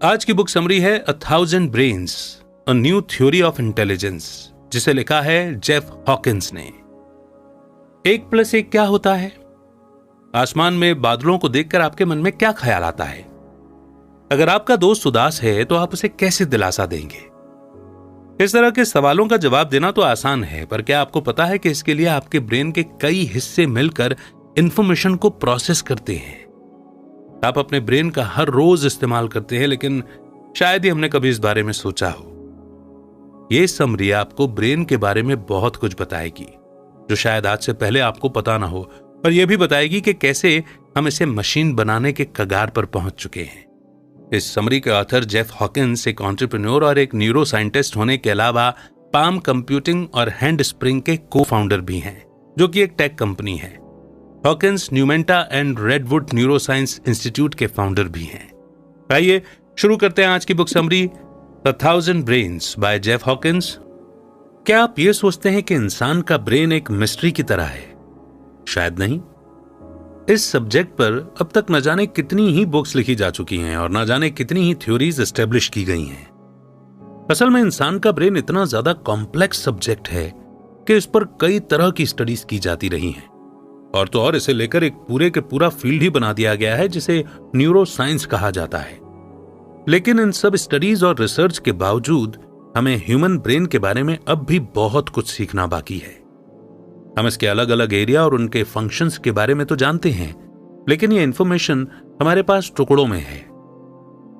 आज की book summary है a thousand brains, a new theory of intelligence, जिसे लिखा है जेफ हॉकिंस ने। 1+1 क्या होता है? आसमान में बादलों को देखकर आपके मन में क्या ख्याल आता है? अगर आपका दोस्त उदास है तो आप उसे कैसे दिलासा देंगे? इस तरह के सवालों का जवाब देना तो आसान है, पर क्या आपको पता है कि इसके लिए आपके ब्रेन के कई हिस्से मिलकर इंफॉर्मेशन को प्रोसेस करते हैं। आप अपने ब्रेन का हर रोज इस्तेमाल करते हैं, लेकिन शायद ही हमने कभी इस बारे में सोचा हो। यह समरी आपको ब्रेन के बारे में बहुत कुछ बताएगी जो शायद आज से पहले आपको पता ना हो, और यह भी बताएगी कि कैसे हम इसे मशीन बनाने के कगार पर पहुंच चुके हैं। इस समरी के ऑथर जेफ हॉकिंस एक एंटरप्रेन्योर और एक न्यूरो साइंटिस्ट होने के अलावा पाम कंप्यूटिंग और हैंड स्प्रिंग के को फाउंडर भी हैं, जो कि एक टेक कंपनी है। Hawkins Numenta and Redwood neuroscience institute के फाउंडर भी हैं। आइए शुरू करते हैं आज की book summary the thousand brains by Jeff Hawkins. क्या आप ये सोचते हैं कि इंसान का ब्रेन एक मिस्ट्री की तरह है? शायद नहीं। इस सब्जेक्ट पर अब तक न जाने कितनी ही बुक्स लिखी जा चुकी हैं और न जाने कितनी ही थ्योरीज एस्टेब्लिश की गई हैं। असल में इंसान का ब्रेन इतना ज्यादा कॉम्प्लेक्स सब्जेक्ट है कि इस पर कई तरह की स्टडीज की जाती रही हैं, और तो और इसे लेकर एक पूरे के पूरा फील्ड ही बना दिया गया है जिसे न्यूरो साइंस कहा जाता है। लेकिन इन सब स्टडीज और रिसर्च के बावजूद हमें ह्यूमन ब्रेन के बारे में अब भी बहुत कुछ सीखना बाकी है। हम इसके अलग अलग एरिया और उनके फंक्शंस के बारे में तो जानते हैं, लेकिन ये इंफॉर्मेशन हमारे पास टुकड़ों में है।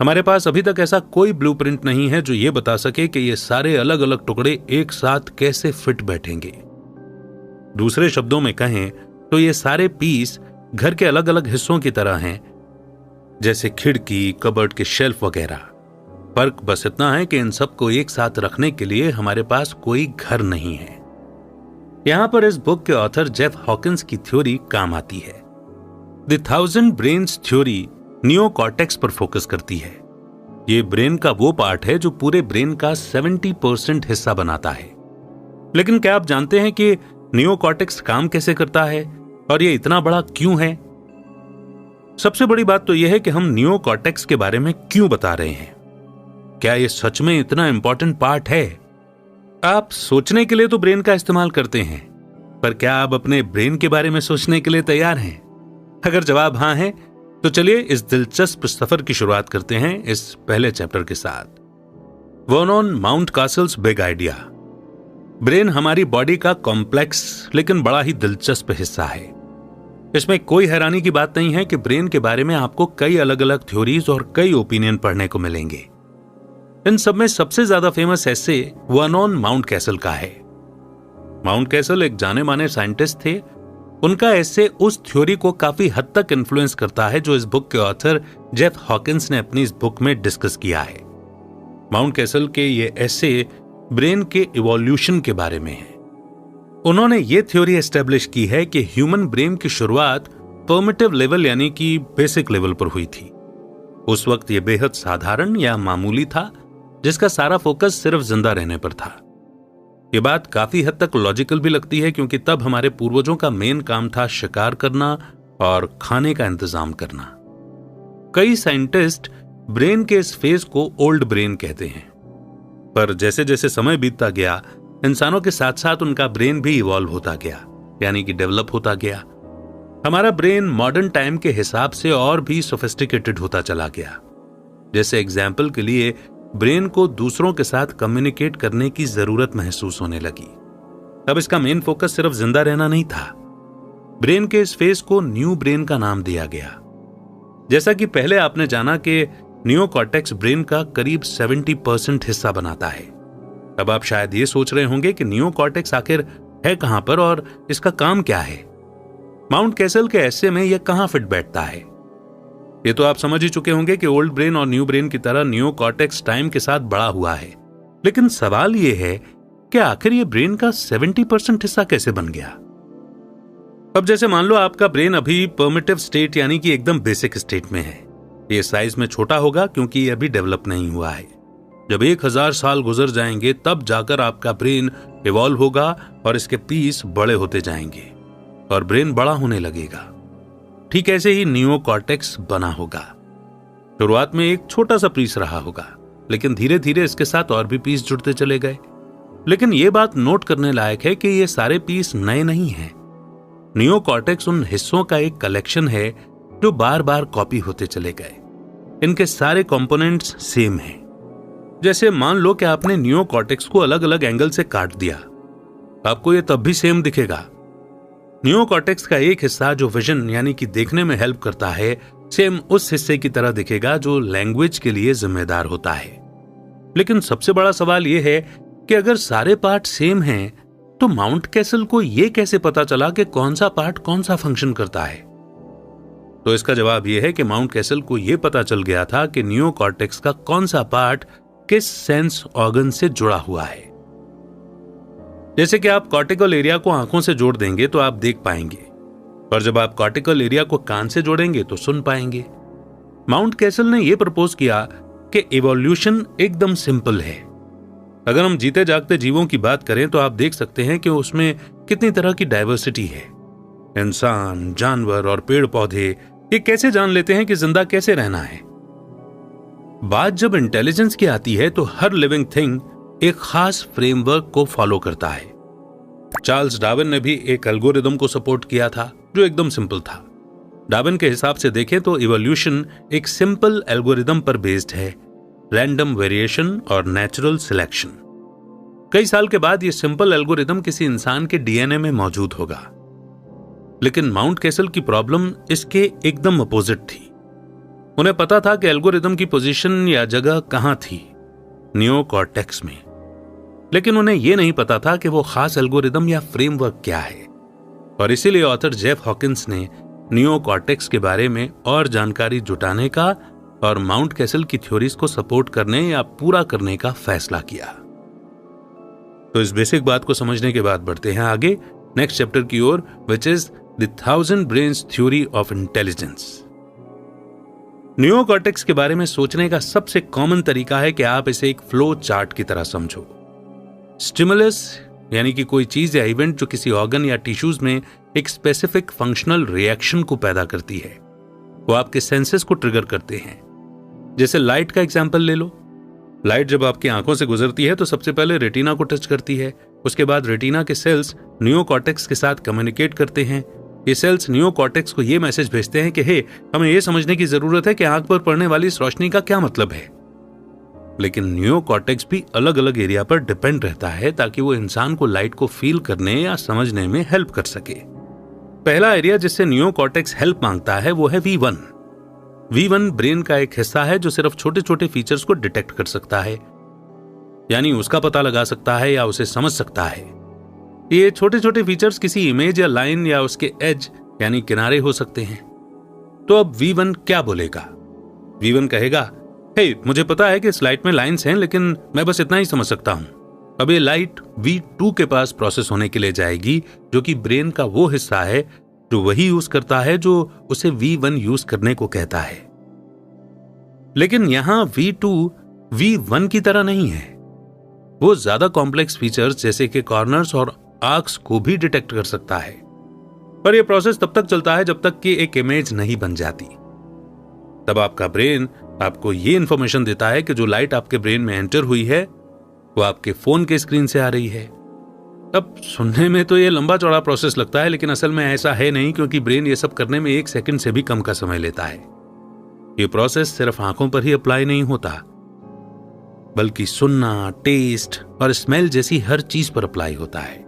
हमारे पास अभी तक ऐसा कोई ब्लूप्रिंट नहीं है जो ये बता सके कि ये सारे अलग अलग टुकड़े एक साथ कैसे फिट बैठेंगे। दूसरे शब्दों में कहें तो ये सारे पीस घर के अलग अलग हिस्सों की तरह हैं, जैसे खिड़की, कबर्ड के शेल्फ वगैरह। फर्क बस इतना है कि इन सबको एक साथ रखने के लिए हमारे पास कोई घर नहीं है। यहां पर इस बुक के ऑथर जेफ हॉकिंस की थ्योरी काम आती है। The thousand brains theory neocortex पर फोकस करती है। ये ब्रेन का वो पार्ट है जो पूरे ब्रेन का 70% हिस्सा बनाता है। लेकिन क्या आप जानते हैं कि नियोकॉर्टेक्स काम कैसे करता है और ये इतना बड़ा क्यों है? सबसे बड़ी बात तो यह है कि हम नियोकॉर्टेक्स के बारे में क्यों बता रहे हैं। क्या ये सच में इतना इंपॉर्टेंट पार्ट है? आप सोचने के लिए तो ब्रेन का इस्तेमाल करते हैं, पर क्या आप अपने ब्रेन के बारे में सोचने के लिए तैयार हैं? अगर जवाब हां है तो चलिए इस दिलचस्प सफर की शुरुआत करते हैं इस पहले चैप्टर के साथ। Vernon Mountcastle's big idea. Brain हमारी बॉडी का कॉम्प्लेक्स लेकिन बड़ा ही दिलचस्प हिस्सा है। इसमें कोई हैरानी की बात नहीं है कि ब्रेन के बारे में आपको कई अलग अलग थ्योरीज और कई ओपिनियन पढ़ने को मिलेंगे। इन सब में सबसे ज्यादा फेमस ऐसे वर्नोन माउंटकैसल का है। माउंटकैसल एक जाने माने साइंटिस्ट थे। उनका ऐसे उस थ्योरी को काफी हद तक इन्फ्लुएंस करता है जो इस बुक के ऑथर जेफ हॉकिंस ने अपनी इस बुक में डिस्कस किया है। माउंटकैसल के ये ऐसे ब्रेन के इवोल्यूशन के बारे में है। उन्होंने ये थ्योरी एस्टेब्लिश की है कि ह्यूमन ब्रेन की शुरुआत प्रिमिटिव लेवल यानी कि बेसिक लेवल पर हुई थी। उस वक्त यह बेहद साधारण या मामूली था, जिसका सारा फोकस सिर्फ जिंदा रहने पर था। यह बात काफी हद तक लॉजिकल भी लगती है, क्योंकि तब हमारे पूर्वजों का मेन काम था शिकार करना और खाने का इंतजाम करना। कई साइंटिस्ट ब्रेन के इस फेज को ओल्ड ब्रेन कहते हैं, पर जैसे जैसे समय बीतता गया इंसानों के साथ साथ उनका ब्रेन भी इवॉल्व होता गया, यानी कि डेवलप होता गया। हमारा ब्रेन मॉडर्न टाइम के हिसाब से और भी सोफिस्टिकेटेड होता चला गया। जैसे एग्जाम्पल के लिए ब्रेन को दूसरों के साथ कम्युनिकेट करने की जरूरत महसूस होने लगी। अब इसका मेन फोकस सिर्फ जिंदा रहना नहीं था। ब्रेन के इस फेज को न्यू ब्रेन का नाम दिया गया। जैसा कि पहले आपने जाना कि नियोकॉर्टेक्स ब्रेन का करीब 70% हिस्सा बनाता है। अब आप शायद ये सोच रहे होंगे कि नियोकॉर्टेक्स आखिर है कहां पर और इसका काम क्या है। माउंटकैसल के ऐसे में यह कहां फिट बैठता है? ये तो आप समझ ही चुके होंगे कि ओल्ड ब्रेन और न्यू ब्रेन की तरह नियोकॉर्टेक्स टाइम के साथ बड़ा हुआ है। लेकिन सवाल यह है कि आखिर ये ब्रेन का 70% हिस्सा कैसे बन गया? अब जैसे मान लो आपका ब्रेन अभी प्रिमिटिव स्टेट यानी कि एकदम बेसिक स्टेट में है। ये साइज में छोटा होगा क्योंकि ये अभी डेवलप नहीं हुआ है। जब 1000 साल गुजर जाएंगे तब जाकर आपका ब्रेन इवॉल्व होगा और इसके पीस बड़े होते जाएंगे और ब्रेन बड़ा होने लगेगा। ठीक ऐसे ही नियोकॉर्टेक्स बना होगा। शुरुआत में एक छोटा सा पीस रहा होगा, लेकिन धीरे धीरे इसके साथ और भी पीस जुड़ते चले गए। लेकिन यह बात नोट करने लायक है कि ये सारे पीस नए नहीं हैं। नियोकॉर्टेक्स उन हिस्सों का एक कलेक्शन है जो बार बार कॉपी होते चले गए। इनके सारे कंपोनेंट्स सेम हैं। जैसे मान लो कि आपने नियोकॉर्टेक्स को अलग अलग एंगल से काट दिया, आपको यह तब भी सेम दिखेगा। नियोकॉर्टेक्स का एक हिस्सा जो विजन यानी कि देखने में हेल्प करता है, सेम उस हिस्से की तरह दिखेगा जो लैंग्वेज के लिए जिम्मेदार होता है। लेकिन सबसे बड़ा सवाल यह है कि अगर सारे पार्ट सेम हैं, तो माउंट कैसल को यह कैसे पता चला कि कौन सा पार्ट कौन सा फंक्शन करता है? तो इसका जवाब यह है कि माउंट कैसल को यह पता चल गया था कि नियोकॉर्टेक्स का कौन सा पार्ट किस सेंस ऑर्गन से जुड़ा हुआ है। जैसे कि आप कॉर्टिकल एरिया को आंखों से जोड़ देंगे तो आप देख पाएंगे, और जब आप कॉर्टिकल एरिया को कान से जोड़ेंगे तो सुन पाएंगे। माउंट कैसल ने यह प्रपोज किया कि इवोल्यूशन एकदम सिंपल है। अगर हम जीते जागते जीवों की बात करें तो आप देख सकते हैं कि उसमें कितनी तरह की डाइवर्सिटी है। इंसान, जानवर और पेड़ पौधे ये कैसे जान लेते हैं कि जिंदा कैसे रहना है। बात जब इंटेलिजेंस की आती है तो हर लिविंग थिंग एक खास फ्रेमवर्क को फॉलो करता है। चार्ल्स डार्विन ने भी एक एल्गोरिदम को सपोर्ट किया था जो एकदम सिंपल था। डार्विन के हिसाब से देखें तो इवोल्यूशन एक सिंपल एल्गोरिदम पर बेस्ड है, रैंडम वेरिएशन और नेचुरल सिलेक्शन। कई साल के बाद यह सिंपल एल्गोरिदम किसी इंसान के डीएनए में मौजूद होगा। लेकिन माउंट कैसल की प्रॉब्लम इसके एकदम अपोजिट थी। उन्हें पता था कि एल्गोरिदम की पोजीशन या जगह कहां थी, नियोकॉर्टेक्स में। लेकिन उन्हें यह नहीं पता था कि वो खास एल्गोरिदम या फ्रेमवर्क क्या है। और इसीलिए ऑथर जेफ हॉकिंस ने नियोकॉर्टेक्स के बारे में और जानकारी जुटाने का और माउंट कैसल की थ्योरीज को सपोर्ट करने या पूरा करने का फैसला किया। तो इस बेसिक बात को समझने के बाद बढ़ते हैं आगे नेक्स्ट चैप्टर की ओर, which is the 1000 brains theory of intelligence. Neocortex के बारे में सोचने का सबसे कॉमन तरीका है कि आप इसे एक फ्लो चार्ट की तरह समझो। स्टिमुलस यानी कि कोई चीज या इवेंट जो किसी ऑर्गन या टिश्यूज में एक स्पेसिफिक फंक्शनल रिएक्शन को पैदा करती है, वो आपके सेंसेस को ट्रिगर करते हैं। जैसे लाइट का एग्जांपल ले लो। लाइट जब आपकी आंखों से गुजरती है तो सबसे पहले रेटिना को टच करती है। उसके बाद रेटिना के सेल्स नियोकॉर्टेक्स के साथ कम्युनिकेट करते हैं। ये सेल्स नियोकॉर्टेक्स को ये मैसेज भेजते हैं कि हे, हमें यह समझने की जरूरत है कि आंख पर पड़ने वाली इस रोशनी का क्या मतलब है। लेकिन नियोकॉर्टेक्स भी अलग अलग एरिया पर डिपेंड रहता है ताकि वो इंसान को लाइट को फील करने या समझने में हेल्प कर सके। पहला एरिया जिससे नियोकॉर्टेक्स हेल्प मांगता है वो है V1। V1 ब्रेन का एक हिस्सा है जो सिर्फ छोटे छोटे फीचर्स को डिटेक्ट कर सकता है, यानी उसका पता लगा सकता है या उसे समझ सकता है। ये छोटे छोटे फीचर्स किसी इमेज या लाइन या उसके एज यानी किनारे हो सकते हैं। तो अब V1 क्या बोलेगा? V1 कहेगा, हे, मुझे पता है कि इस लाइट में लाइंस हैं, लेकिन मैं बस इतना ही समझ सकता हूं। अब ये लाइट V2 के पास प्रोसेस होने के लिए जाएगी, जो कि ब्रेन का वो हिस्सा है जो वही यूज करता है जो उसे V1 यूज करने को कहता है। लेकिन यहां V2 V1 की तरह नहीं है। वो ज्यादा कॉम्प्लेक्स फीचर्स जैसे कि कॉर्नर्स और आर्क्स को भी डिटेक्ट कर सकता है। पर यह प्रोसेस तब तक चलता है जब तक कि एक इमेज नहीं बन जाती। तब आपका ब्रेन आपको यह इंफॉर्मेशन देता है कि जो लाइट आपके ब्रेन में एंटर हुई है वो आपके फोन के स्क्रीन से आ रही है। अब सुनने में तो यह लंबा चौड़ा प्रोसेस लगता है, लेकिन असल में ऐसा है नहीं, क्योंकि ब्रेन ये सब करने में 1 सेकंड से भी कम का समय लेता है। यह प्रोसेस सिर्फ आंखों पर ही अप्लाई नहीं होता, बल्कि सुनना, टेस्ट और स्मेल जैसी हर चीज पर अप्लाई होता है।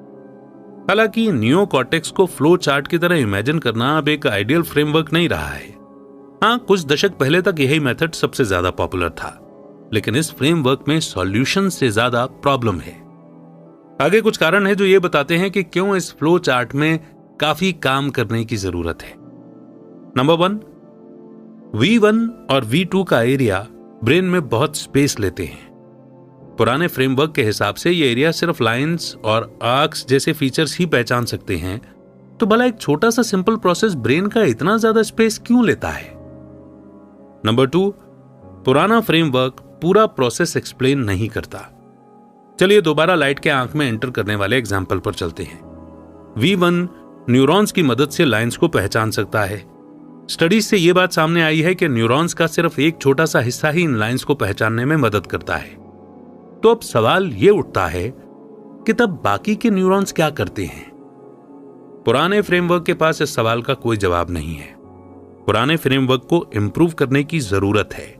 हालांकि नियोकॉर्टेक्स को फ्लो चार्ट की तरह इमेजिन करना अब एक आइडियल फ्रेमवर्क नहीं रहा है। हाँ, कुछ दशक पहले तक यही मेथड सबसे ज्यादा पॉपुलर था, लेकिन इस फ्रेमवर्क में सॉल्यूशन से ज्यादा प्रॉब्लम है। आगे कुछ कारण है जो ये बताते हैं कि क्यों इस फ्लो चार्ट में काफी काम करने की जरूरत है। नंबर 1, V1 और V2 का एरिया ब्रेन में बहुत स्पेस लेते हैं। पुराने फ्रेमवर्क के हिसाब से ये एरिया सिर्फ लाइंस और आर्क्स जैसे फीचर्स ही पहचान सकते हैं, तो भला एक छोटा सा सिंपल प्रोसेस ब्रेन का इतना ज्यादा स्पेस क्यों लेता है? नंबर 2, पुराना फ्रेमवर्क पूरा प्रोसेस एक्सप्लेन नहीं करता। चलिए दोबारा लाइट के आंख में एंटर करने वाले एग्जाम्पल पर चलते हैं। V1 न्यूरॉन्स की मदद से लाइंस को पहचान सकता है। स्टडीज से यह बात सामने आई है कि न्यूरॉन्स का सिर्फ एक छोटा सा हिस्सा ही इन लाइंस को पहचानने में मदद करता है। तो अब सवाल यह उठता है कि तब बाकी के न्यूरॉन्स क्या करते हैं? पुराने फ्रेमवर्क के पास इस सवाल का कोई जवाब नहीं है। पुराने फ्रेमवर्क को इंप्रूव करने की जरूरत है।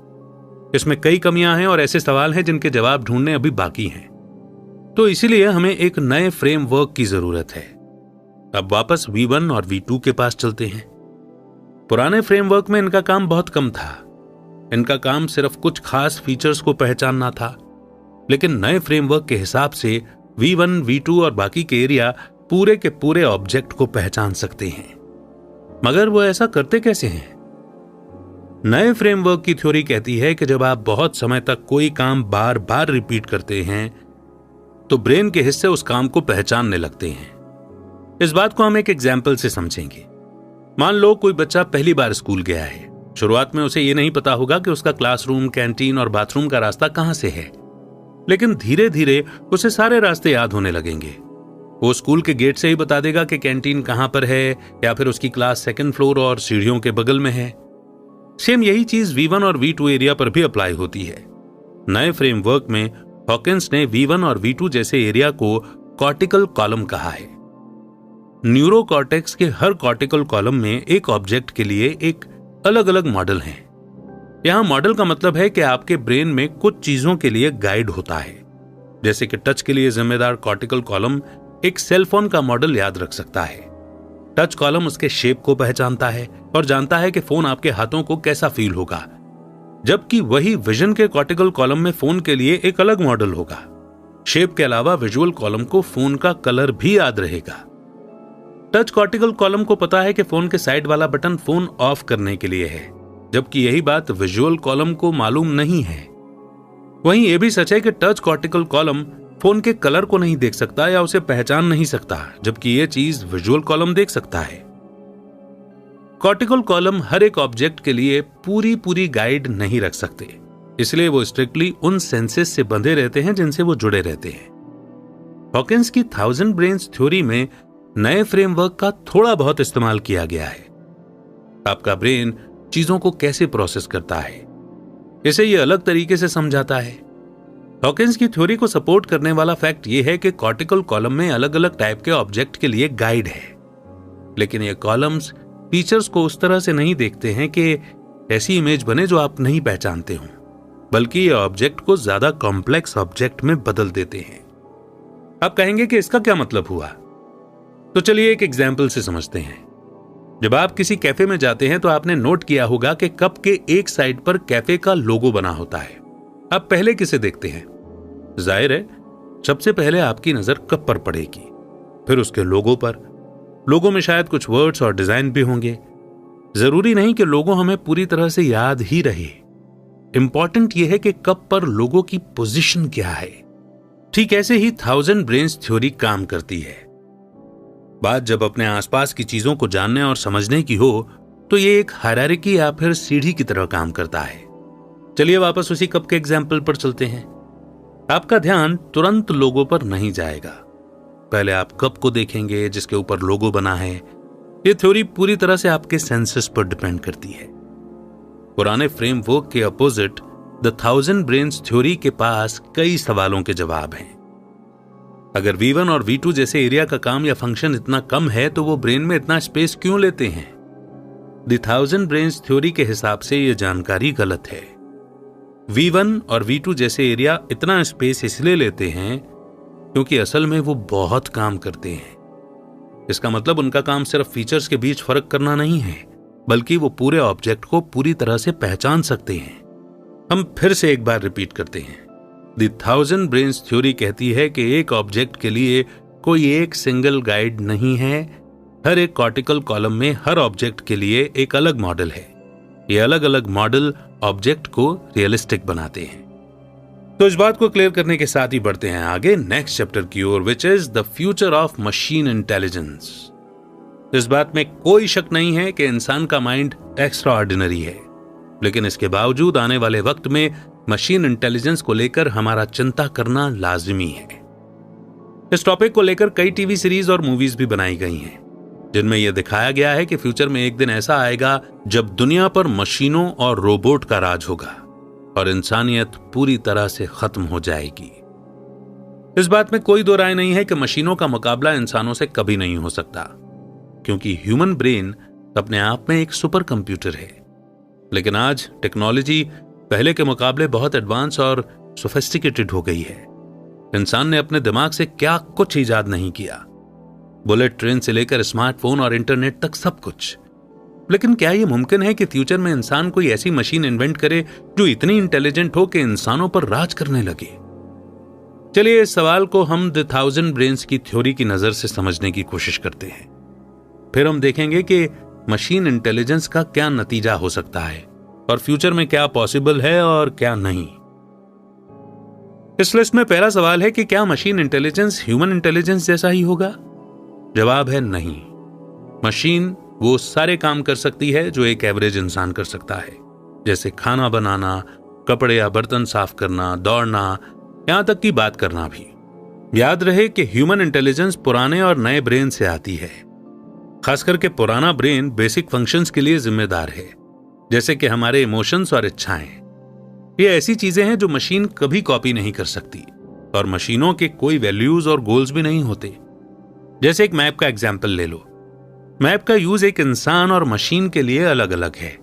इसमें कई कमियां हैं और ऐसे सवाल हैं जिनके जवाब ढूंढने अभी बाकी हैं। तो इसीलिए हमें एक नए फ्रेमवर्क की जरूरत है। अब वापस V1 और V2 के पास चलते हैं। पुराने फ्रेमवर्क में इनका काम बहुत कम था। इनका काम सिर्फ कुछ खास फीचर्स को पहचानना था। लेकिन नए फ्रेमवर्क के हिसाब से V1, V2 और बाकी के एरिया पूरे के पूरे ऑब्जेक्ट को पहचान सकते हैं। मगर वो ऐसा करते कैसे हैं? नए फ्रेमवर्क की थ्योरी कहती है कि जब आप बहुत समय तक कोई काम बार बार रिपीट करते हैं तो ब्रेन के हिस्से उस काम को पहचानने लगते हैं। इस बात को हम एक एग्जाम्पल से समझेंगे। मान लो कोई बच्चा पहली बार स्कूल गया है। शुरुआत में उसे यह नहीं पता होगा कि उसका क्लासरूम, कैंटीन और बाथरूम का रास्ता कहां से है। लेकिन धीरे धीरे उसे सारे रास्ते याद होने लगेंगे। वो स्कूल के गेट से ही बता देगा कि कैंटीन कहां पर है या फिर उसकी क्लास 2nd फ्लोर और सीढ़ियों के बगल में है। सेम यही चीज V1 और V2 एरिया पर भी अप्लाई होती है। नए फ्रेमवर्क में हॉकिंस ने V1 और V2 जैसे एरिया को कॉर्टिकल कॉलम कहा है। न्यूरोकॉर्टेक्स के हर कॉर्टिकल कॉलम में एक ऑब्जेक्ट के लिए एक अलग अलग मॉडल है। यहां मॉडल का मतलब है कि आपके ब्रेन में कुछ चीजों के लिए गाइड होता है। जैसे कि टच के लिए जिम्मेदार कॉर्टिकल कॉलम एक सेल फोन का मॉडल याद रख सकता है। टच कॉलम उसके शेप को पहचानता है और जानता है कि फोन आपके हाथों को कैसा फील होगा, जबकि वही विजन के कॉर्टिकल कॉलम में फोन के लिए एक अलग मॉडल होगा। शेप के अलावा विजुअल कॉलम को फोन का कलर भी याद रहेगा। टच कॉर्टिकल कॉलम को पता है कि फोन के साइड वाला बटन फोन ऑफ करने के लिए है, जबकि यही बात विजुअल कॉलम को मालूम नहीं है। वहीं यह भी सच है कि टच कॉर्टिकल कॉलम फोन के कलर को नहीं देख सकता या उसे पहचान नहीं सकता, जबकि यह चीज विजुअल कॉलम देख सकता है। कॉर्टिकल कॉलम हर एक ऑब्जेक्ट के लिए पूरी गाइड नहीं रख सकते, इसलिए वो स्ट्रिक्टली उन सेंसेस से बंधे रहते हैं जिनसे वो जुड़े रहते हैं। हॉकिंस की 1000 ब्रेन्स थ्योरी में नए फ्रेमवर्क का थोड़ा बहुत इस्तेमाल किया गया है। आपका ब्रेन चीजों को कैसे प्रोसेस करता है, इसे यह अलग तरीके से समझाता है। हॉकिंस की थ्योरी को सपोर्ट करने वाला फैक्ट यह है कि कॉर्टिकल कॉलम में अलग अलग टाइप के ऑब्जेक्ट के लिए गाइड है, लेकिन ये कॉलम्स फीचर्स को उस तरह से नहीं देखते हैं कि ऐसी इमेज बने जो आप नहीं पहचानते हो, बल्कि ये ऑब्जेक्ट को ज्यादा कॉम्प्लेक्स ऑब्जेक्ट में बदल देते हैं। आप कहेंगे कि इसका क्या मतलब हुआ? तो चलिए एक एग्जाम्पल से समझते हैं। जब आप किसी कैफे में जाते हैं तो आपने नोट किया होगा कि कप के एक साइड पर कैफे का लोगो बना होता है। आप पहले किसे देखते हैं? जाहिर है सबसे पहले आपकी नजर कप पर पड़ेगी, फिर उसके लोगो पर। लोगो में शायद कुछ वर्ड्स और डिजाइन भी होंगे। जरूरी नहीं कि लोगो हमें पूरी तरह से याद ही रहे। इंपॉर्टेंट यह है कि कप पर लोगो की पोजीशन क्या है। ठीक ऐसे ही 1000 ब्रेन्स थ्योरी काम करती है। बात जब अपने आसपास की चीजों को जानने और समझने की हो तो यह एक हायरार्की या फिर सीढ़ी की तरह काम करता है। चलिए वापस उसी कप के एग्जाम्पल पर चलते हैं। आपका ध्यान तुरंत लोगो पर नहीं जाएगा। पहले आप कप को देखेंगे जिसके ऊपर लोगो बना है। यह थ्योरी पूरी तरह से आपके सेंसेस पर डिपेंड करती है। पुराने फ्रेमवर्क के अपोजिट द 1000 ब्रेन्स थ्योरी के पास कई सवालों के जवाब हैं। अगर V1 और V2 जैसे एरिया का काम या फंक्शन इतना कम है तो वो ब्रेन में इतना स्पेस क्यों लेते हैं? द 1000 ब्रेन्स थ्योरी के हिसाब से यह जानकारी गलत है। V1 और V2 जैसे एरिया इतना स्पेस इसलिए लेते हैं क्योंकि असल में वो बहुत काम करते हैं। इसका मतलब उनका काम सिर्फ फीचर्स के बीच फर्क करना नहीं है, बल्कि वो पूरे ऑब्जेक्ट को पूरी तरह से पहचान सकते हैं। हम फिर से एक बार रिपीट करते हैं। द 1000 ब्रेन्स थ्योरी कहती है कि एक ऑब्जेक्ट के लिए कोई एक सिंगल गाइड नहीं है। हर एक कॉर्टिकल कॉलम में हर ऑब्जेक्ट के लिए एक अलग मॉडल है। ये अलग अलग मॉडल ऑब्जेक्ट को रियलिस्टिक बनाते हैं। तो इस बात को क्लियर करने के साथ ही बढ़ते हैं आगे नेक्स्ट चैप्टर की ओर, which is the future of machine intelligence. इस बात में कोई शक नहीं है कि इंसान का माइंड एक्स्ट्रा ऑर्डिनरी है, लेकिन इसके बावजूद आने वाले वक्त में मशीन इंटेलिजेंस को लेकर हमारा चिंता करना लाजिमी है। इस टॉपिक को लेकर कई टीवी सीरीज और मूवीज भी बनाई गई हैं, जिनमें यह दिखाया गया है कि फ्यूचर में एक दिन ऐसा आएगा जब दुनिया पर मशीनों और रोबोट का राज होगा और इंसानियत पूरी तरह से खत्म हो जाएगी। इस बात में कोई दो राय नहीं है कि मशीनों का मुकाबला इंसानों से कभी नहीं हो सकता, क्योंकि ह्यूमन ब्रेन अपने आप में एक सुपर कंप्यूटर है। लेकिन आज टेक्नोलॉजी पहले के मुकाबले बहुत एडवांस और सोफिस्टिकेटेड हो गई है। इंसान ने अपने दिमाग से क्या कुछ इजाद नहीं किया, बुलेट ट्रेन से लेकर स्मार्टफोन और इंटरनेट तक सब कुछ। लेकिन क्या यह मुमकिन है कि फ्यूचर में इंसान कोई ऐसी मशीन इन्वेंट करे जो इतनी इंटेलिजेंट हो कि इंसानों पर राज करने लगे? चलिए इस सवाल को हम द 1000 ब्रेन्स की थ्योरी की नजर से समझने की कोशिश करते हैं। फिर हम देखेंगे कि मशीन इंटेलिजेंस का क्या नतीजा हो सकता है और फ्यूचर में क्या पॉसिबल है और क्या नहीं। इस लिस्ट में पहला सवाल है कि क्या मशीन इंटेलिजेंस ह्यूमन इंटेलिजेंस जैसा ही होगा? जवाब है नहीं। मशीन वो सारे काम कर सकती है जो एक एवरेज इंसान कर सकता है, जैसे खाना बनाना, कपड़े या बर्तन साफ करना, दौड़ना, यहां तक की बात करना भी। याद रहे कि ह्यूमन इंटेलिजेंस पुराने और नए ब्रेन से आती है। खास करके पुराना ब्रेन बेसिक फंक्शंस के लिए जिम्मेदार है, जैसे कि हमारे इमोशंस और इच्छाएं। ये ऐसी चीजें हैं जो मशीन कभी कॉपी नहीं कर सकती, और मशीनों के कोई वैल्यूज और गोल्स भी नहीं होते। जैसे एक मैप का एग्जाम्पल ले लो। मैप का यूज एक इंसान और मशीन के लिए अलग अलग है।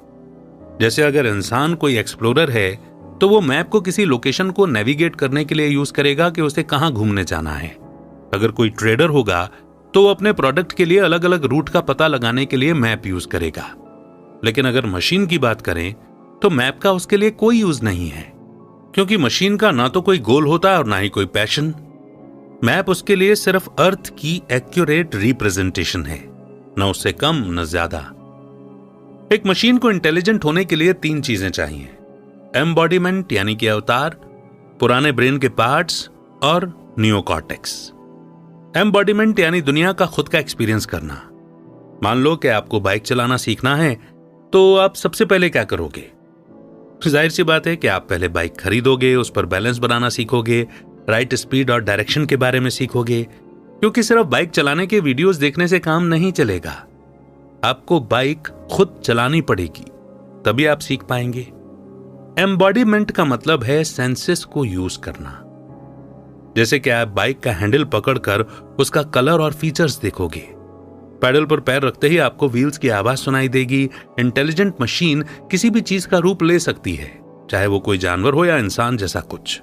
जैसे अगर इंसान कोई एक्सप्लोरर है तो वो मैप को किसी लोकेशन को नेविगेट करने के लिए यूज करेगा कि उसे कहां घूमने जाना है। अगर कोई ट्रेडर होगा तो वो अपने प्रोडक्ट के लिए अलग अलग रूट का पता लगाने के लिए मैप यूज करेगा। लेकिन अगर मशीन की बात करें तो मैप का उसके लिए कोई यूज नहीं है, क्योंकि मशीन का ना तो कोई गोल होता है और ना ही कोई पैशन। मैप उसके लिए सिर्फ अर्थ की एक्यूरेट रिप्रेजेंटेशन है, न उससे कम न ज्यादा। एक मशीन को इंटेलिजेंट होने के लिए 3 चीजें चाहिए: एम्बॉडीमेंट यानी कि अवतार, पुराने ब्रेन के पार्ट्स और नियोकॉर्टेक्स। एम्बॉडीमेंट यानी दुनिया का खुद का एक्सपीरियंस करना। मान लो कि आपको बाइक चलाना सीखना है, तो आप सबसे पहले क्या करोगे? जाहिर सी बात है कि आप पहले बाइक खरीदोगे, उस पर बैलेंस बनाना सीखोगे, राइट स्पीड और डायरेक्शन के बारे में सीखोगे, क्योंकि सिर्फ बाइक चलाने के वीडियोस देखने से काम नहीं चलेगा। आपको बाइक खुद चलानी पड़ेगी, तभी आप सीख पाएंगे। एम्बॉडीमेंट का मतलब है सेंसेस को यूज करना। जैसे कि आप बाइक का हैंडल पकड़कर उसका कलर और फीचर्स देखोगे, पैडल पर पैर रखते ही आपको व्हील्स की आवाज सुनाई देगी। इंटेलिजेंट मशीन किसी भी चीज का रूप ले सकती है, चाहे वो कोई जानवर हो या इंसान जैसा कुछ।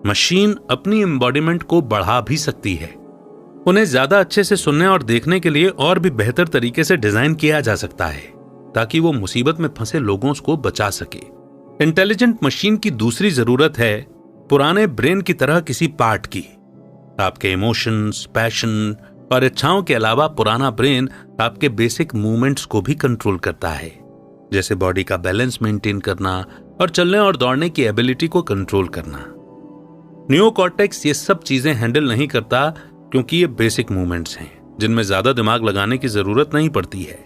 मशीन अपनी एम्बॉडीमेंट को बढ़ा भी सकती है। उन्हें ज्यादा अच्छे से सुनने और देखने के लिए और भी बेहतर तरीके से डिजाइन किया जा सकता है, ताकि वो मुसीबत में फंसे लोगों को बचा सके। इंटेलिजेंट मशीन की दूसरी जरूरत है पुराने ब्रेन की तरह किसी पार्ट की। आपके इमोशंस, पैशन और इच्छाओं के अलावा पुराना ब्रेन आपके बेसिक मूवमेंट्स को भी कंट्रोल करता है, जैसे बॉडी का बैलेंस मेंटेन करना और चलने और दौड़ने की एबिलिटी को कंट्रोल करना। नियोकॉर्टेक्स ये सब चीजें हैंडल नहीं करता, क्योंकि ये बेसिक मूवमेंट्स हैं जिनमें ज्यादा दिमाग लगाने की जरूरत नहीं पड़ती है।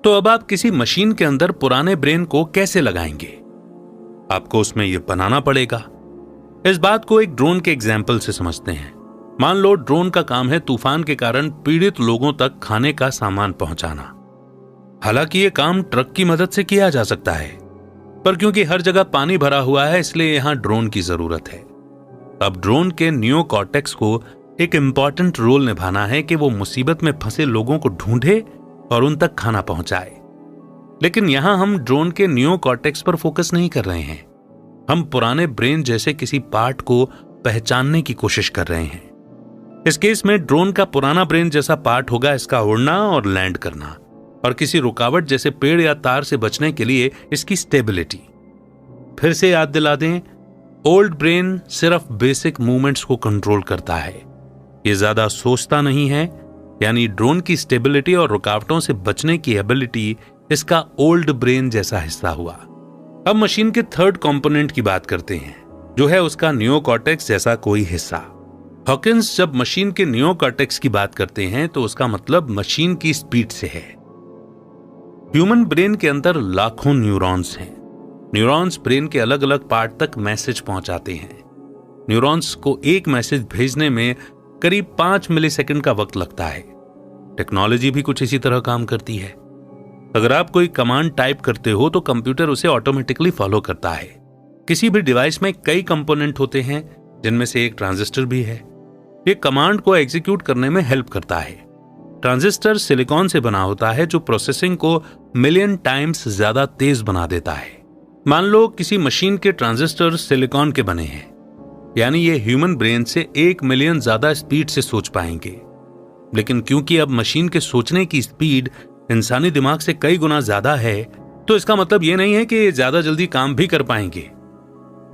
तो अब आप किसी मशीन के अंदर पुराने ब्रेन को कैसे लगाएंगे? आपको उसमें यह बनाना पड़ेगा। इस बात को एक ड्रोन के एग्जाम्पल से समझते हैं। मान लो ड्रोन का काम है तूफान के कारण पीड़ित लोगों तक खाने का सामान पहुंचाना। हालांकि यह काम ट्रक की मदद से किया जा सकता है, पर क्योंकि हर जगह पानी भरा हुआ है, इसलिए यहां ड्रोन की जरूरत है। अब ड्रोन के नियोकॉर्टेक्स को एक इंपॉर्टेंट रोल निभाना है कि वो मुसीबत में फंसे लोगों को ढूंढे और उन तक खाना पहुंचाए। लेकिन यहां हम ड्रोन के नियोकॉर्टेक्स पर फोकस नहीं कर रहे हैं, हम पुराने ब्रेन जैसे किसी पार्ट को पहचानने की कोशिश कर रहे हैं। इस केस में ड्रोन का पुराना ब्रेन जैसा पार्ट होगा इसका उड़ना और लैंड करना, और किसी रुकावट जैसे पेड़ या तार से बचने के लिए इसकी स्टेबिलिटी। फिर से याद दिला दें, ओल्ड ब्रेन सिर्फ बेसिक मूवमेंट्स को कंट्रोल करता है, ये ज्यादा सोचता नहीं है। यानी ड्रोन की स्टेबिलिटी और रुकावटों से बचने की एबिलिटी इसका ओल्ड ब्रेन जैसा हिस्सा हुआ। अब मशीन के थर्ड कंपोनेंट की बात करते हैं, जो है उसका नियोकॉर्टेक्स जैसा कोई हिस्सा। हॉकिंस जब मशीन के नियोकॉर्टेक्स की बात करते हैं तो उसका मतलब मशीन की स्पीड से है। ह्यूमन ब्रेन के अंदर लाखों न्यूरॉन्स हैं। न्यूरॉन्स ब्रेन के अलग अलग पार्ट तक मैसेज पहुंचाते हैं। न्यूरॉन्स को एक मैसेज भेजने में करीब 5 मिलीसेकंड का वक्त लगता है। टेक्नोलॉजी भी कुछ इसी तरह काम करती है। अगर आप कोई कमांड टाइप करते हो तो कंप्यूटर उसे ऑटोमेटिकली फॉलो करता है। किसी भी डिवाइस में कई कंपोनेंट होते हैं, जिनमें से एक ट्रांजिस्टर भी है। ये कमांड को एग्जीक्यूट करने में हेल्प करता है। ट्रांजिस्टर सिलिकॉन से बना होता है, जो प्रोसेसिंग को मिलियन टाइम्स ज्यादा तेज बना देता है। मान लो किसी मशीन के ट्रांजिस्टर सिलिकॉन के बने हैं, यानी ये ह्यूमन ब्रेन से 1 मिलियन ज्यादा स्पीड से सोच पाएंगे। लेकिन क्योंकि अब मशीन के सोचने की स्पीड इंसानी दिमाग से कई गुना ज्यादा है, तो इसका मतलब ये नहीं है कि ये ज्यादा जल्दी काम भी कर पाएंगे।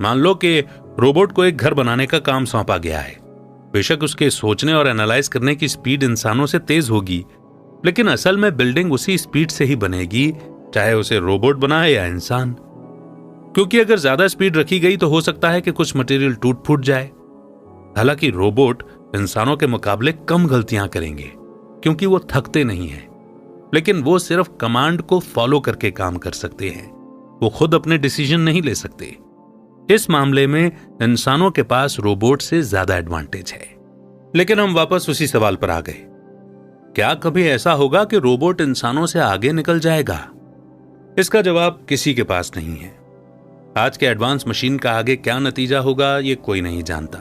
मान लो कि रोबोट को एक घर बनाने का काम सौंपा गया है। बेशक उसके सोचने और एनालाइज करने की स्पीड इंसानों से तेज होगी, लेकिन असल में बिल्डिंग उसी स्पीड से ही बनेगी, चाहे उसे रोबोट बनाए या इंसान। क्योंकि अगर ज्यादा स्पीड रखी गई तो हो सकता है कि कुछ मटेरियल टूट फूट जाए। हालांकि रोबोट इंसानों के मुकाबले कम गलतियां करेंगे, क्योंकि वो थकते नहीं हैं, लेकिन वो सिर्फ कमांड को फॉलो करके काम कर सकते हैं। वो खुद अपने डिसीजन नहीं ले सकते। इस मामले में इंसानों के पास रोबोट से ज्यादा एडवांटेज है। लेकिन हम वापस उसी सवाल पर आ गए, क्या कभी ऐसा होगा कि रोबोट इंसानों से आगे निकल जाएगा? इसका जवाब किसी के पास नहीं है। आज के एडवांस मशीन का आगे क्या नतीजा होगा, ये कोई नहीं जानता।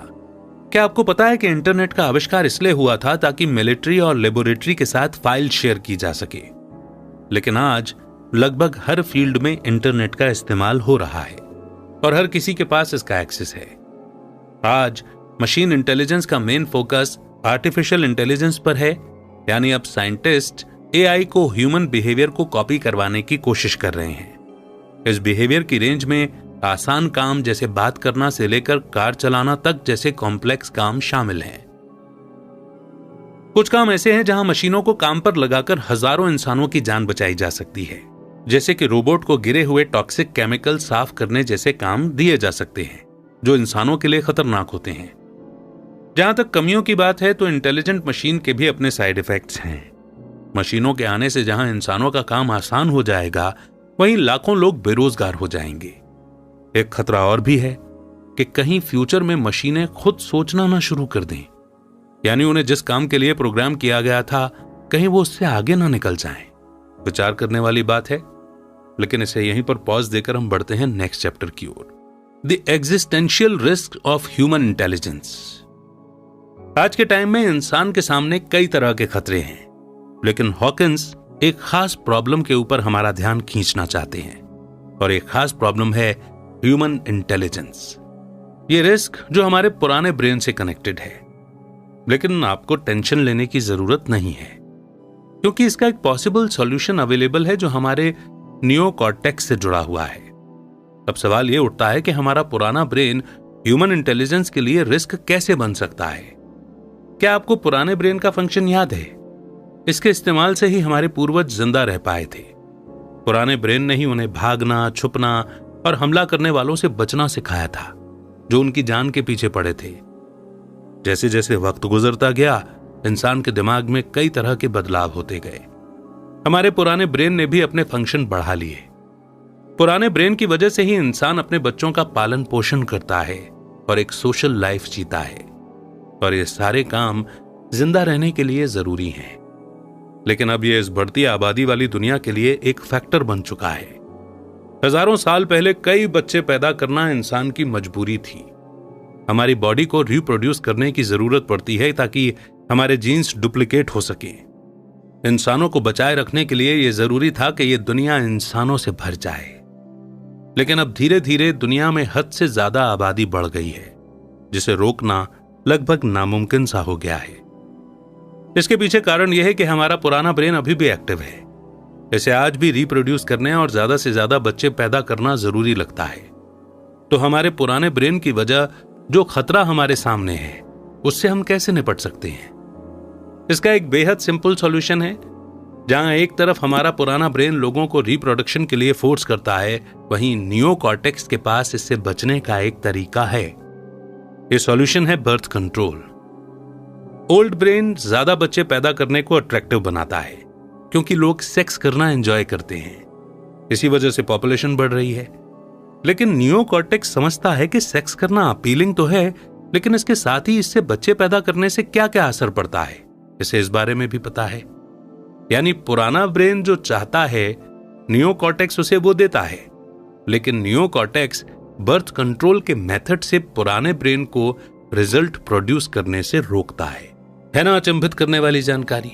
क्या आपको पता है कि इंटरनेट का आविष्कार इसलिए हुआ था ताकि मिलिट्री और लेबोरेटरी के साथ फाइल शेयर की जा सके? लेकिन आज लगभग हर फील्ड में इंटरनेट का इस्तेमाल हो रहा है और हर किसी के पास इसका एक्सेस है। आज मशीन इंटेलिजेंस का मेन फोकस आर्टिफिशियल इंटेलिजेंस पर है, यानी अब साइंटिस्ट एआई को ह्यूमन बिहेवियर को कॉपी करवाने की कोशिश कर रहे हैं। इस बिहेवियर की रेंज में आसान काम जैसे बात करना से लेकर कार चलाना तक जैसे कॉम्प्लेक्स काम शामिल हैं। कुछ काम ऐसे हैं जहां मशीनों को काम पर लगाकर हजारों इंसानों की जान बचाई जा सकती है, जैसे कि रोबोट को गिरे हुए टॉक्सिक केमिकल साफ करने जैसे काम दिए जा सकते हैं, जो इंसानों के लिए खतरनाक होते हैं। जहां तक कमियों की बात है तो इंटेलिजेंट मशीन के भी अपने साइड इफेक्ट्स हैं। मशीनों के आने से जहां इंसानों का काम आसान हो जाएगा, वहीं लाखों लोग बेरोजगार हो जाएंगे। एक खतरा और भी है कि कहीं फ्यूचर में मशीनें खुद सोचना ना शुरू कर दें, यानी उन्हें जिस काम के लिए प्रोग्राम किया गया था, कहीं वो उससे आगे ना निकल जाएं। विचार करने वाली बात है, लेकिन इसे यहीं पर पॉज देकर हम बढ़ते हैं नेक्स्ट चैप्टर की ओर। The existential risk of human intelligence. आज के टाइम में इंसान के सामने कई तरह के खतरे हैं, लेकिन हॉकिंस एक खास प्रॉब्लम के ऊपर हमारा ध्यान खींचना चाहते हैं, और एक खास प्रॉब्लम है ह्यूमन इंटेलिजेंस। ये रिस्क जो हमारे पुराने ब्रेन से कनेक्टेड है, लेकिन आपको टेंशन लेने की जरूरत नहीं है, क्योंकि इसका एक पॉसिबल सॉल्यूशन अवेलेबल है जो हमारे नियोकॉर्टेक्स से जुड़ा हुआ है। अब सवाल यह उठता है कि हमारा पुराना ब्रेन ह्यूमन इंटेलिजेंस के लिए रिस्क कैसे बन सकता है? क्या आपको पुराने ब्रेन का फंक्शन याद है? इसके इस्तेमाल से ही हमारे पूर्वज जिंदा रह पाए थे। पुराने ब्रेन ने ही उन्हें भागना, छुपना और हमला करने वालों से बचना सिखाया था, जो उनकी जान के पीछे पड़े थे। जैसे जैसे वक्त गुजरता गया, इंसान के दिमाग में कई तरह के बदलाव होते गए। हमारे पुराने ब्रेन ने भी अपने फंक्शन बढ़ा लिए। पुराने ब्रेन की वजह से ही इंसान अपने बच्चों का पालन पोषण करता है और एक सोशल लाइफ जीता है, और ये सारे काम जिंदा रहने के लिए जरूरी हैं। लेकिन अब ये इस बढ़ती आबादी वाली दुनिया के लिए एक फैक्टर बन चुका है। हजारों साल पहले कई बच्चे पैदा करना इंसान की मजबूरी थी। हमारी बॉडी को रिप्रोड्यूस करने की जरूरत पड़ती है ताकि हमारे जीन्स डुप्लीकेट हो सके। इंसानों को बचाए रखने के लिए यह जरूरी था कि यह दुनिया इंसानों से भर जाए। लेकिन अब धीरे धीरे दुनिया में हद से ज्यादा आबादी बढ़ गई है, जिसे रोकना लगभग नामुमकिन सा हो गया है। इसके पीछे कारण यह है कि हमारा पुराना ब्रेन अभी भी एक्टिव है। इसे आज भी रिप्रोड्यूस करने और ज्यादा से ज्यादा बच्चे पैदा करना जरूरी लगता है। तो हमारे पुराने ब्रेन की वजह जो खतरा हमारे सामने है, उससे हम कैसे निपट सकते हैं? इसका एक बेहद सिंपल सॉल्यूशन है। जहां एक तरफ हमारा पुराना ब्रेन लोगों को रिप्रोडक्शन के लिए फोर्स करता है, वहीं नियोकॉर्टेक्स के पास इससे बचने का एक तरीका है। यह सॉल्यूशन है बर्थ कंट्रोल। ओल्ड ब्रेन ज्यादा बच्चे पैदा करने को अट्रैक्टिव बनाता है, क्योंकि लोग सेक्स करना एंजॉय करते हैं। इसी वजह से पॉपुलेशन बढ़ रही है। लेकिन नियोकॉर्टेक्स समझता है कि सेक्स करना अपीलिंग तो है, लेकिन इसके साथ ही इससे बच्चे पैदा करने से क्या क्या असर पड़ता है, इसे इस बारे में भी पता है। यानी पुराना ब्रेन जो चाहता है नियोकॉर्टेक्स उसे वो देता है, लेकिन नियोकॉर्टेक्स बर्थ कंट्रोल के मेथड से पुराने ब्रेन को रिजल्ट प्रोड्यूस करने से रोकता है ना अचंभित करने वाली जानकारी।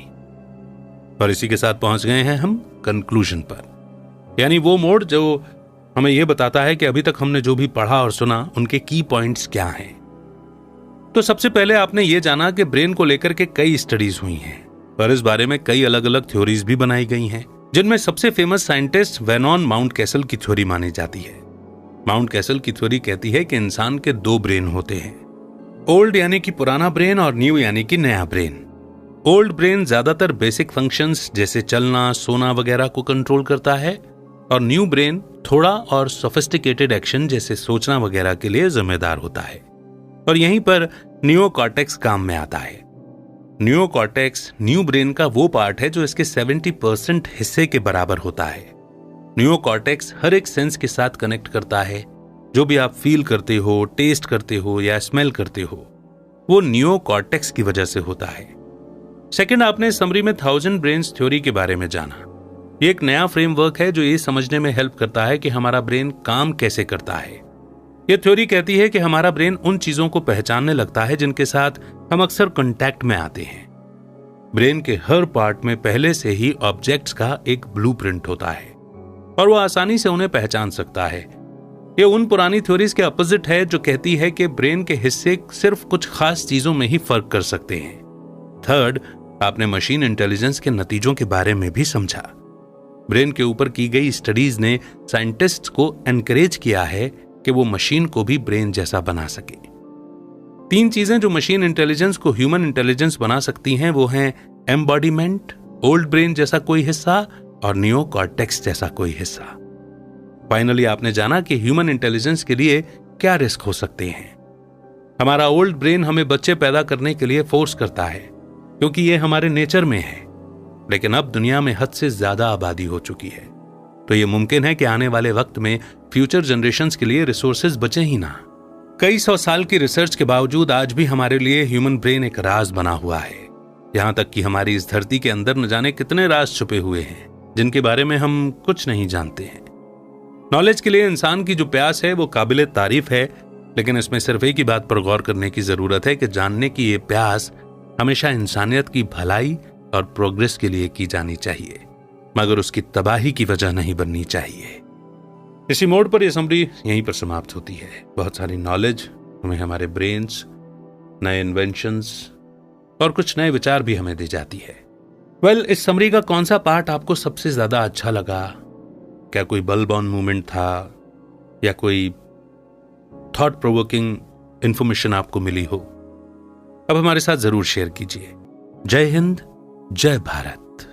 और इसी के साथ पहुंच गए हैं हम कंक्लूजन पर, यानी वो मोड जो हमें यह बताता है कि अभी तक हमने जो भी पढ़ा और सुना उनके की पॉइंट्स क्या हैं। तो सबसे पहले आपने ये जाना कि ब्रेन को लेकर के कई स्टडीज हुई हैं और इस बारे में कई अलग अलग थ्योरीज भी बनाई गई हैं, जिनमें सबसे famous scientist Venom mount castle की थ्योरी मानी जाती है। माउंट कैसल की थ्योरी कहती है कि इंसान के दो ब्रेन होते हैं, ओल्ड यानी कि पुराना ब्रेन और न्यू यानी कि नया ब्रेन। ओल्ड ब्रेन ज्यादातर बेसिक फंक्शंस जैसे चलना, सोना वगैरह को कंट्रोल करता है और न्यू ब्रेन थोड़ा और सोफिस्टिकेटेड एक्शन जैसे सोचना वगैरह के लिए जिम्मेदार होता है। और यहीं पर नियोकॉर्टेक्स काम में आता है। नियोकॉर्टेक्स न्यू ब्रेन का वो पार्ट है जो इसके 70% हिस्से के बराबर होता है। नियोकॉर्टेक्स हर एक सेंस के साथ कनेक्ट करता है। जो भी आप फील करते हो, टेस्ट करते हो या स्मेल करते हो, वो नियोकॉर्टेक्स की वजह से होता है। सेकंड, आपने समरी में 1000 ब्रेन्स थ्योरी के बारे में जाना। ये एक नया फ्रेमवर्क है जो ये समझने में हेल्प करता है कि हमारा ब्रेन काम कैसे करता है। यह थ्योरी कहती है कि हमारा ब्रेन उन चीजों को पहचानने लगता है जिनके साथ हम अक्सर कांटेक्ट में आते हैं। ब्रेन के हर पार्ट में पहले से ही ऑब्जेक्ट्स का एक ब्लूप्रिंट होता है और वो आसानी से उन्हें पहचान सकता है। ये उन पुरानी थ्योरीज के अपोजिट है जो कहती है कि ब्रेन के हिस्से सिर्फ कुछ खास चीजों में ही फर्क कर सकते हैं। थर्ड, आपने मशीन इंटेलिजेंस के नतीजों के बारे में भी समझा। ब्रेन के ऊपर की गई स्टडीज ने साइंटिस्ट्स को एनकरेज किया है कि वो मशीन को भी ब्रेन जैसा बना सके। 3 चीजें जो मशीन इंटेलिजेंस को ह्यूमन इंटेलिजेंस बना सकती हैं वो हैं एम्बॉडीमेंट, ओल्ड ब्रेन जैसा कोई हिस्सा और नियोकॉर्टेक्स जैसा कोई हिस्सा। फाइनली आपने जाना कि ह्यूमन इंटेलिजेंस के लिए क्या रिस्क हो सकते हैं। हमारा ओल्ड ब्रेन हमें बच्चे पैदा करने के लिए फोर्स करता है क्योंकि ये हमारे नेचर में है, लेकिन अब दुनिया में हद से ज्यादा आबादी हो चुकी है, तो ये मुमकिन है कि आने वाले वक्त में फ्यूचर जनरेशंस के लिए रिसोर्सेज बचे ही ना। कई 100 साल की रिसर्च के बावजूद आज भी हमारे लिए ह्यूमन ब्रेन एक राज बना हुआ है। यहां तक कि हमारी इस धरती के अंदर न जाने कितने राज छुपे हुए हैं जिनके बारे में हम कुछ नहीं जानते हैं। नॉलेज के लिए इंसान की जो प्यास है वो काबिले तारीफ है, लेकिन इसमें सिर्फ एक ही बात पर गौर करने की जरूरत है कि जानने की ये प्यास हमेशा इंसानियत की भलाई और प्रोग्रेस के लिए की जानी चाहिए, मगर उसकी तबाही की वजह नहीं बननी चाहिए। इसी मोड पर यह समरी यहीं पर समाप्त होती है। बहुत सारी नॉलेज हमें हमारे ब्रेन्स, नए इन्वेंशंस और कुछ नए विचार भी हमें दी जाती है। इस समरी का कौन सा पार्ट आपको सबसे ज्यादा अच्छा लगा? क्या कोई बल्ब ऑन मूवमेंट था या कोई थॉट प्रोवोकिंग इंफॉर्मेशन आपको मिली हो? अब हमारे साथ जरूर शेयर कीजिए। जय हिंद, जय भारत।